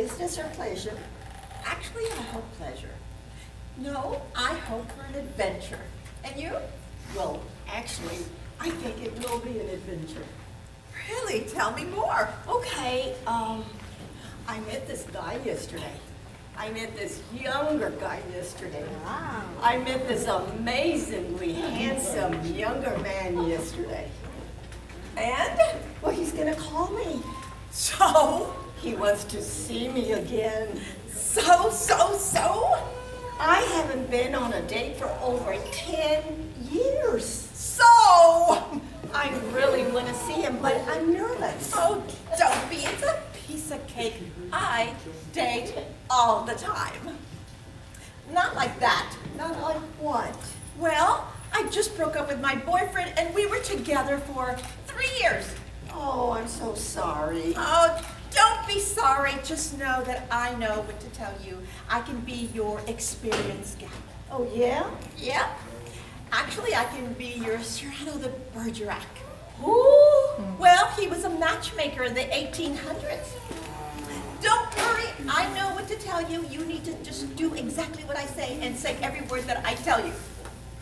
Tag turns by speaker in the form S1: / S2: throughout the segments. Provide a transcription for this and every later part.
S1: business or pleasure?
S2: Actually, I hope pleasure. No, I hope for an adventure. And you?
S1: Well, actually, I think it will be an adventure.
S2: Really? Tell me more.
S1: Okay, I met this guy yesterday. I met this younger guy yesterday.
S2: Wow.
S1: I met this amazingly handsome younger man yesterday.
S2: And?
S1: Well, he's gonna call me.
S2: So?
S1: He wants to see me again.
S2: So?
S1: I haven't been on a date for over 10 years.
S2: So?
S1: I really want to see him, but I'm nervous.
S2: Oh, don't be. It's a piece of cake. I date all the time. Not like that.
S1: Not like what?
S2: Well, I just broke up with my boyfriend and we were together for 3 years.
S1: Oh, I'm so sorry.
S2: Oh, don't be sorry. Just know that I know what to tell you. I can be your experienced gal.
S1: Oh, yeah?
S2: Yep. Actually, I can be your Cyrano de Bergerac.
S1: Who?
S2: Well, he was a matchmaker in the 1800s. Don't worry, I know what to tell you. You need to just do exactly what I say and say every word that I tell you.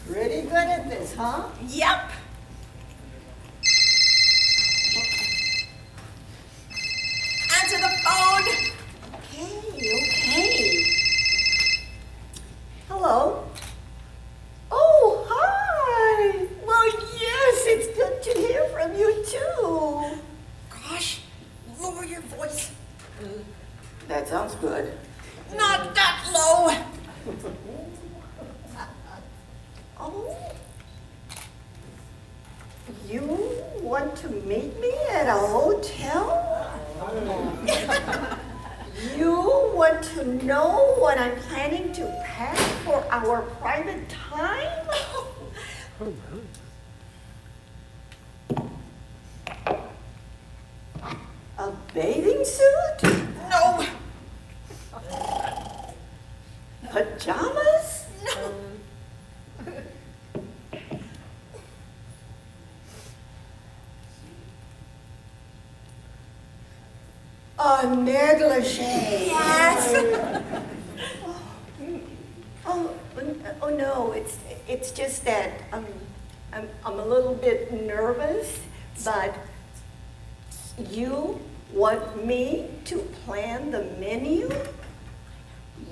S1: Pretty good at this, huh?
S2: Yep. Answer the phone.
S1: Okay. Hello? Oh, hi. Well, yes, it's good to hear from you, too.
S2: Gosh, lower your voice.
S1: That sounds good.
S2: Not that low.
S1: Oh, you want to meet me at a hotel? You want to know what I'm planning to pack for our private time? A bathing suit?
S2: No.
S1: Pajamas?
S2: No.
S1: A negligee.
S2: Yes.
S1: Oh no, it's just that I'm a little bit nervous, but you want me to plan the menu?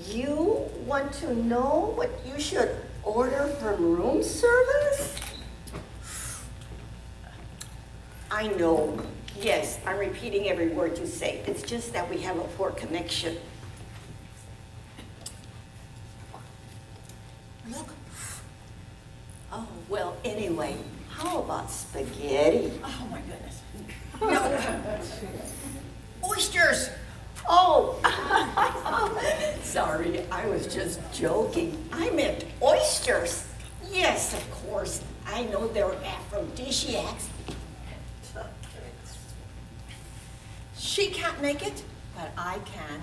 S1: You want to know what you should order from room service? I know. Yes, I'm repeating every word you say. It's just that we have a poor connection.
S2: Look.
S1: Oh, well, anyway, how about spaghetti?
S2: Oh my goodness. No. Oysters.
S1: Oh, sorry, I was just joking. I meant oysters. Yes, of course. I know they're aphrodisiacs.
S2: She can't make it, but I can.